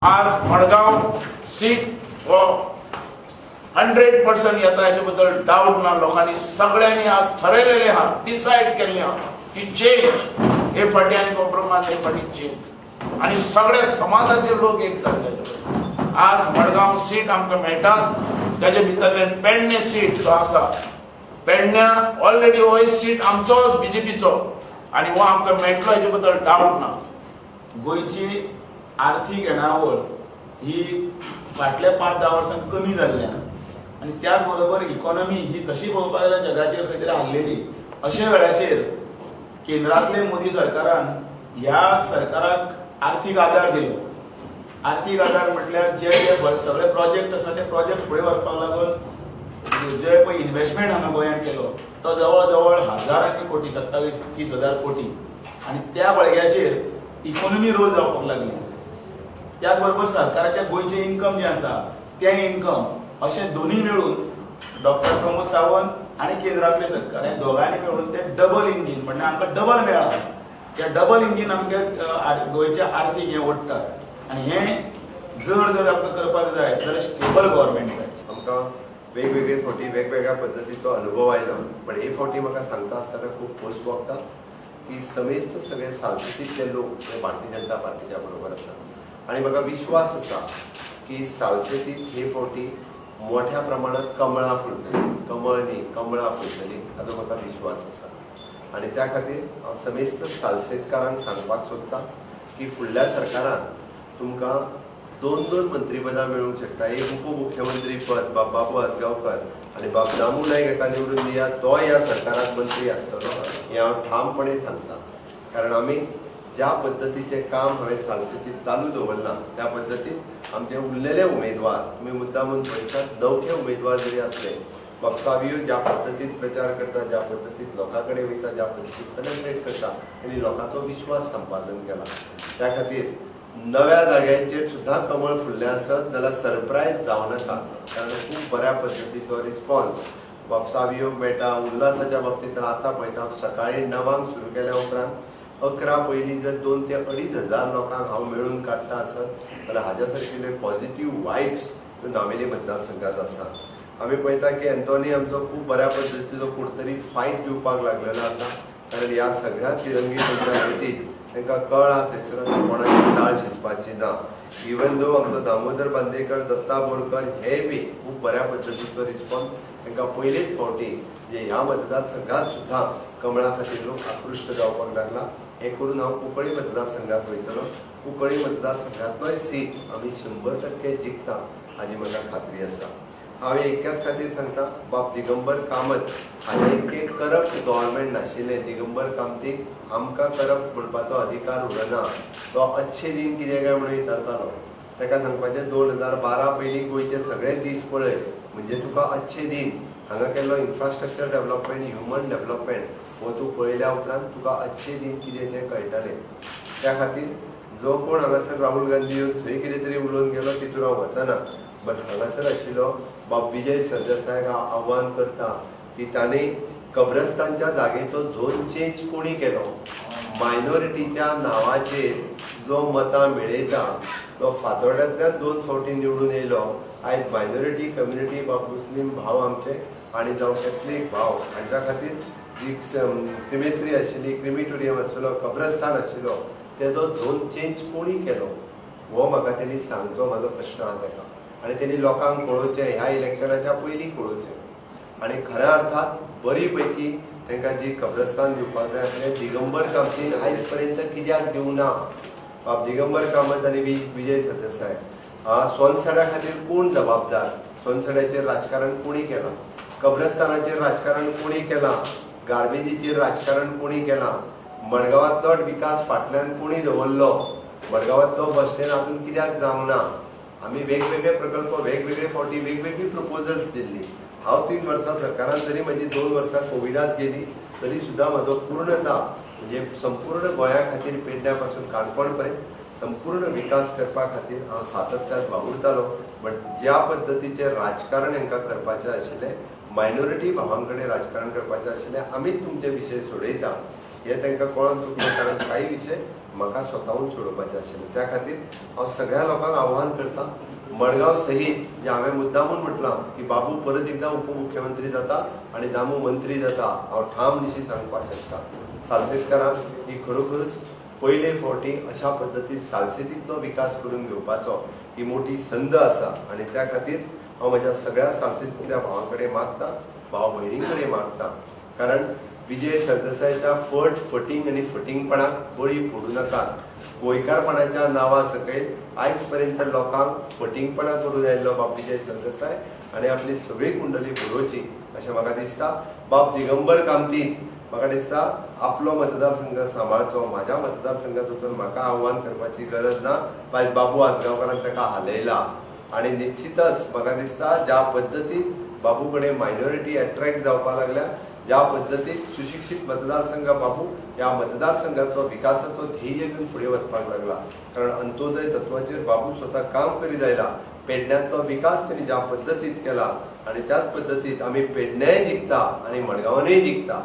आज मडगाव सीट वो 100% येता हेचे बद्दल डाऊट ना. लोकांनी सगळ्यांनी आज ठरवलेले हा, डिसाइड केले हा की चेंज हे फाटी आणि कॉम्प्रोमाइज हे फाटी चेंज आणि सगळे समाजाचे लोक एक जाल्ले. आज मडगाव सीट आमकां मेळटा. त्याचे भितरल्यान पेडणे सीट जो आसा, पेडण्या ऑलरेडी हो सीट आमचोच बीजेपीचो आणि वो आमकां मेळटलो हेचे बद्दल डाऊट ना. गोयची आर्थिक येणावळ ही फाटल्या 5-10 वर्सांत कमी जाल्ल्या आणि त्याच बरोबर इकॉनॉमी ही तशी पळोवपाक गेल्यार जगाचेर खंय तरी हाल्लेली. अशा वेळाचेर केंद्रांतले मोदी सरकारान ह्या सरकाराक आर्थीक आदार दिलो. आर्थीक आदार म्हटल्यार जे सगळे प्रोजेक्ट आसा ते प्रोजेक्ट फुडें व्हरपाक लागून जे पळय इन्व्हेस्टमेंट हांगा गोंयांत केलो तो जवळ जवळ हजारांनी कोटी, 27-30 कोटी आणि त्या बळग्याचेर इकॉनॉमी रोल जावपाक लागली. त्याच बरोबर सरकाराच्या गोंयचे इन्कम जे आसा ते इन्कम अशे दोन्ही मिळून डॉक्टर प्रमोद सावंत आणि केंद्रातले सरकार हे दोघांनी मिळून ते डबल इंजिन म्हणजे आमकां डबल मेळ्ळा. त्या डबल इंजिन आमच्या गोंयचे आर्थीक हे ओडटात आणि हे जर आमकां करपाक जाय जाल्यार स्टेबल गव्हर्नमेंट जाय. आमकां वेगवेगळे फावटी वेगवेगळ्या पद्दतीचो अनुभव आयलो, पण हे फावटी म्हाका सांगता आसतना खूब खोस भोगता की समेस्त सगळे सालसेतीतले लोक हे भारतीय जनता पार्टीच्या बरोबर आसा आणि म्हाका विश्वास आसा की सालसेतीत हे फावटी मोठ्या प्रमाणात कमळां फुलतली, कमळां फुलतली हाचो म्हाका विश्वास आसा. आणि त्या खातीर हांव समेस्त सालसेतकारांक सांगपाक सोदता की फुडल्या सरकारान तुमकां 2 मंत्रीपदां मेळूंक शकता. एक उपमुख्यमंत्री पद बाबू आदगांवकर आणि बाब दामू नायक एका निवडून दिया तो ह्या सरकारात मंत्री आसतलो हें हांव ठामपणे सांगता. कारण आमी ज्या पद्दतीचें काम हांवें सालसेतीत चालू दवरलां त्या पद्दतीन आमचे उरलेले उमेदवार तुमी मुद्दामून पळयतात 9 उमेदवार जरी असले, बाब सावियो ज्या पद्दतीन प्रचार करता, ज्या पद्दतीन लोकां कडेन वयता, ज्या पद्दतीन पेनेट्रेट करता तेणी लोकांचो विश्वास संपादन केला. त्या खातीर नव्या जाग्यांचेर सुद्दां कमळ फुल्ले आसत जाल्यार सरप्रायज जावं नाका. कारण खूब बऱ्या पद्दतीचो रिस्पॉन्स सावियोक मेळटा. उल्हासाच्या बाबतींत आतां पळयता सकाळी 9 सुरू केल्या उपरांत 11 पयलीं जर 2 ते 2.5 हजार लोकांक हांव मेळून काडटा आसत जाल्यार हाज्या सारकिल्ले पॉझिटिव्ह वायब्स नामेली मतदारसंघात आसा. आमी पळयता की एंटोनी आमचो खूब बऱ्या पद्दतीचो कुठतरी फायट दिवपाक लागलेलो आसा. कारण ह्या सगळ्या तिरंगी पंचायतींत तांकां कळ्ळा थंयसर कोणाची दाळ शिजपाची ना. इवन दो आमचो दामोदर बांदेकर, दत्ता बोरकर हे बी खूब बऱ्या पद्दतीचो रिस्पॉन्स तांकां पयलेच फावटी जे ह्या मतदारसंघात सुद्दां कमळा खातीर लोक आकृश्ट जावपाक लागला. हे करून हांव कुंकळी मतदारसंघात वयतलो. कुंकळी मतदारसंघांतलोय सीट आमी 100% जिखता हाची म्हाका खात्री आसा. हांव एकाच खातीर सांगता, बाब दिगंबर कामत हाजें एक करप्ट गव्हर्नमेंट नाशिल्लें. दिगंबर कामतीक आमकां करप्ट म्हणपाचो अधिकार उरना. तो अच्छे दिन कितें काय म्हणून विचारतालो. ताका सांगपाचें 2012 पयलीं गोंयचे सगळे दीस पळय म्हणजे तुका अच्छे दिन हांगा केल्लो इन्फ्रास्ट्रक्चर डेव्हलपमेंट, ह्युमन डेव्हलपमेंट हो तूं पळयल्या उपरांत तुका अच्छे दिन कितें तें कळटलें. त्या खातीर जो कोण हांगासर राहुल गांधी येवन थंय कितें तरी उलोवन गेलो तितून हांव वचना. बट हांगासर आशिल्लो बाब विजय सरदेसायाक हांव आव्हान करता की तांणी कब्रस्तानच्या जागेचो झोन चेंज कोणी केलो. मायनॉरिटीच्या नांवाचेर जो मतां मेळयता तो फातोड्यांतल्यान 2 फावटी निवडून येयलो. आयज मायनॉरिटी कम्युनिटी बाब मुस्लीम भाव आमचे आनी जावं कॅथलीक भाव हांच्या खातीर जी सिमेट्री आशिल्ली, क्रिमिटोरियम आशिल्लो, कब्रस्तान आशिल्लो तेजो झोन चेंज कोणी केलो हो म्हाका तेणी सांगचो म्हाजो प्रश्न आहा ताका. आनी तेणी लोकांक कळोवचें, ह्या इलेक्शनाच्या पयलीं कळोवचें. आनी खऱ्या अर्थात बरी पैकी तांकां जी कब्रस्तान दिवपाक जाय आसलें दिगंबर कामतीन आयज पर्यंत कित्याक दिवना. बाब दिगंबर कामत आनी विजय सरदेसाय सोनसड्या खातीर कोण जबाबदार. सोनसड्याचेर राजकारण कोणी केलां, कब्रस्तानाचेर राजकारण कोणी केलां, गार्बेजीचेर राजकारण कोणी केलां, मडगांवांतलो विकास फाटल्यान कोणी दवरलो, मडगांवांतलो बस स्टँड आजून कित्याक जावंक ना. आमी वेगवेगळे प्रकल्प वेगवेगळे फावटी वेगवेगळी प्रपोजल्स दिल्ली. हांव 3 वर्सां सरकारान जरी म्हजी 2 वर्सां कोविडांत गेली तरी सुद्दां म्हजो पूर्णता म्हणजे संपूर्ण गोंया खातीर पेडण्या पासून काणकोण पर्यंत संपूर्ण विकास करपा खातीर हांव सातत्यान वावुरतालो. बट ज्या पद्दतीचें राजकारण हांकां करपाचें आशिल्लें, मायनॉरिटी भावां कडेन राजकारण करपाचें आशिल्लें, आमीच तुमचे विशय सोडयता हे तांकां कळोन चुकलें. कारण कांय विशय म्हाका स्वताहून सोडोवपाचें आशिल्लें. त्या खातीर हांव सगळ्या लोकांक आव्हान करता, मडगांव सहीत जे हांवें मुद्दामून म्हटलां की बाबू परत एकदां उपमुख्यमंत्री जाता आनी दामू मंत्री जाता, हांव ठामनिशी सांगपाक शकता सालसेतकारांक ही खरोखरूच पयले फावटी अशा पद्दतीन सालसेतींतलो विकास करून घेवपाचो ही मोठी संद आसा. आनी त्या खातीर हांव म्हज्या सगळ्या सालसेतींतल्या भावां कडेन मागता, भाव भयणी कडेन मागता, कारण विजय सरदेसायाच्या फट फटींग आनी फटींगपणाक बळी पडूं नाकात. गोंयकारपणाच्या नांवा सकयल आयज पर्यंत लोकांक फटींगपणां करून आयिल्लो बाब विजय सरदेसाय आनी आपली सगळी कुंडली बरोवची अशें म्हाका दिसता. बाब दिगंबर कामतीन म्हाका दिसता आपलो मतदारसंघ सांबाळचो. म्हाज्या मतदारसंघांत वचून म्हाका आव्हान करपाची गरज ना. आयज बाबू आजगांवकारान ताका हालयला आनी निश्चितच म्हाका दिसता ज्या पद्दतीन बाबू कडेन मायनॉरिटी अट्रॅक्ट जावपाक लागल्या, ज्या पद्दतीन सुशिक्षीत मतदारसंघ बाबू ह्या मतदारसंघाचो विकासाचो ध्येय घेवन फुडें वचपाक लागला. कारण अंत्योदय तत्वाचेर बाबू स्वता काम करीत आयला. पेडण्यांतलो विकास तांणी ज्या पद्दतीन केला आनी त्याच पद्दतीन आमी पेडण्याय जिखता आनी मडगांवनय जिखता.